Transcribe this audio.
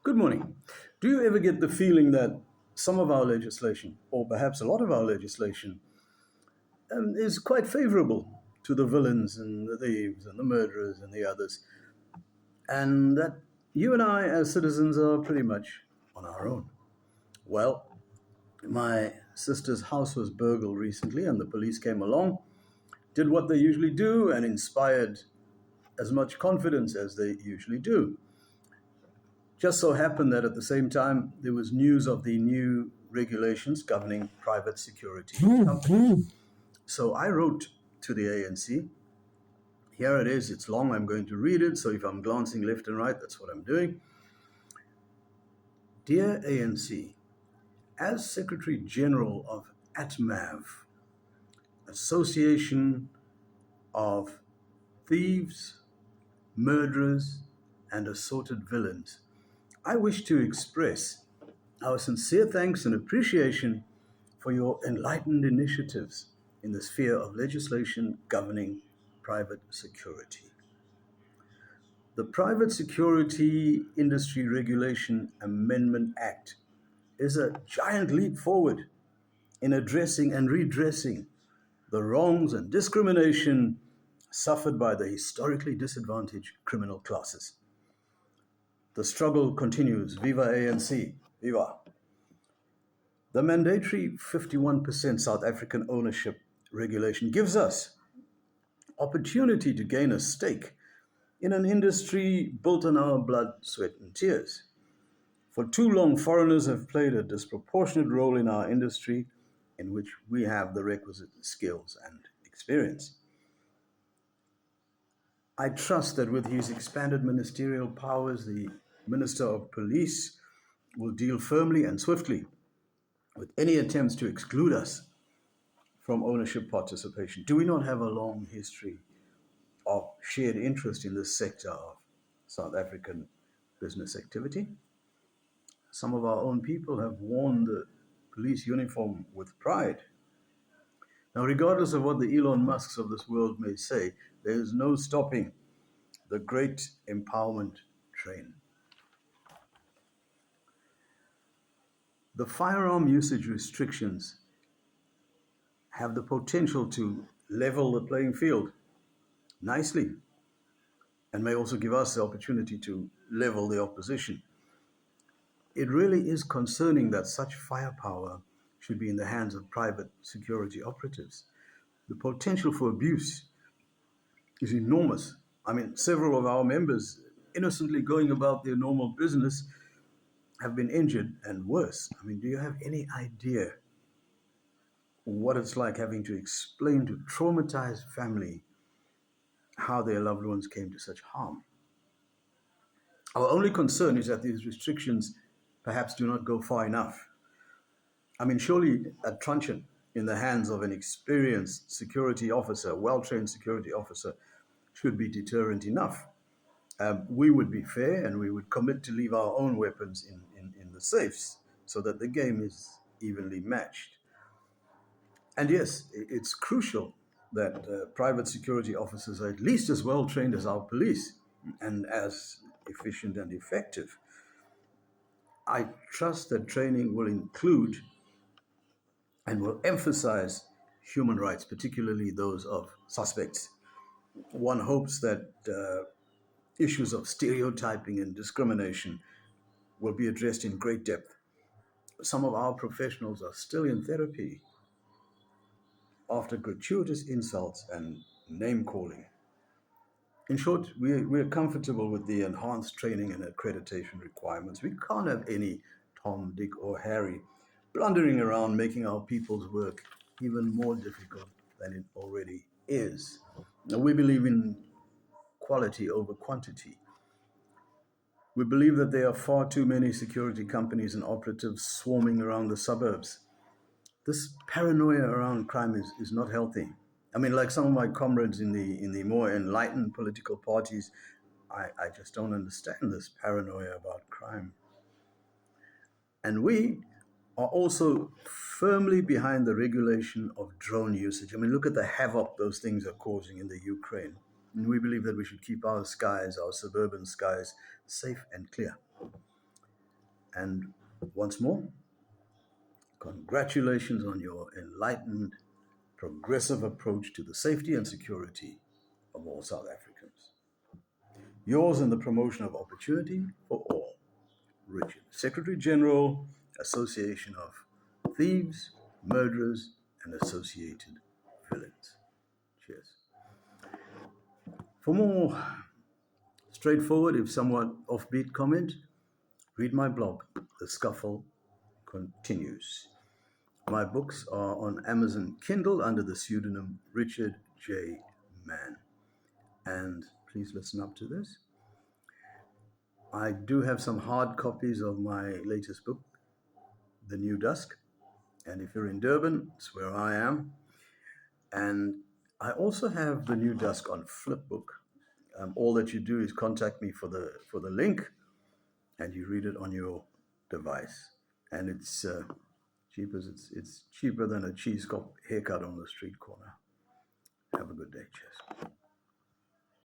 Good morning. Do you ever get the feeling that some of our legislation, or perhaps a lot of our legislation, is quite favorable to the villains and the thieves and the murderers and the others, and that you and I, as citizens, are pretty much on our own? Well, my sister's house was burgled recently, and the police came along, did what they usually do, and inspired as much confidence as they usually do. Just so happened that at the same time, there was news of the new regulations governing private security companies. So I wrote to the ANC. Here it is. It's long. I'm going to read it. So if I'm glancing left and right, that's what I'm doing. Dear ANC, as Secretary General of ATMAAV, Association of Thieves, Murderers, and Assorted Villains, I wish to express our sincere thanks and appreciation for your enlightened initiatives in the sphere of legislation governing private security. The Private Security Industry Regulation Amendment Act is a giant leap forward in addressing and redressing the wrongs and discrimination suffered by the historically disadvantaged criminal classes. The struggle continues. Viva ANC! Viva! The mandatory 51% South African ownership regulation gives us opportunity to gain a stake in an industry built on our blood, sweat, and tears. For too long, foreigners have played a disproportionate role in our industry in which we have the requisite skills and experience. I trust that with his expanded ministerial powers, the Minister of Police will deal firmly and swiftly with any attempts to exclude us from ownership participation. Do we not have a long history of shared interest in this sector of South African business activity? Some of our own people have worn the police uniform with pride. Now, regardless of what the Elon Musks of this world may say, there is no stopping the great empowerment train. The firearm usage restrictions have the potential to level the playing field nicely and may also give us the opportunity to level the opposition. It really is concerning that such firepower should be in the hands of private security operatives. The potential for abuse is enormous. I mean, several of our members, innocently going about their normal business, have been injured and worse. I mean, do you have any idea what it's like having to explain to traumatized family how their loved ones came to such harm? Our only concern is that these restrictions perhaps do not go far enough. I mean, surely a truncheon in the hands of an experienced security officer, well-trained security officer, should be deterrent enough. We would be fair and we would commit to leave our own weapons in the safes so that the game is evenly matched. And yes, it's crucial that private security officers are at least as well trained as our police and as efficient and effective. I trust that training will include and will emphasize human rights, particularly those of suspects. One hopes that issues of stereotyping and discrimination will be addressed in great depth. Some of our professionals are still in therapy after gratuitous insults and name calling. In short, we're comfortable with the enhanced training and accreditation requirements. We can't have any Tom, Dick, or Harry blundering around making our people's work even more difficult than it already is. Now, we believe in quality over quantity. We believe that there are far too many security companies and operatives swarming around the suburbs. This paranoia around crime is not healthy. I mean, like some of my comrades in the more enlightened political parties, I just don't understand this paranoia about crime. And we are also firmly behind the regulation of drone usage. I mean, look at the havoc those things are causing in the Ukraine. And we believe that we should keep our skies, our suburban skies, safe and clear. And once more, congratulations on your enlightened, progressive approach to the safety and security of all South Africans. Yours in the promotion of opportunity for all. Richard, Secretary General, Association of Thieves, Murderers, and Associated Villains. Cheers. For more straightforward, if somewhat offbeat comment, read my blog, The Scuffle Continues. My books are on Amazon Kindle under the pseudonym Richard J. Mann. And please listen up to this. I do have some hard copies of my latest book, The New Dusk. And if you're in Durban, it's where I am. And I also have The New Dusk on Flipbook. All that you do is contact me for the link, and you read it on your device. And it's cheap as it's cheaper than a cheese haircut on the street corner. Have a good day. Cheers.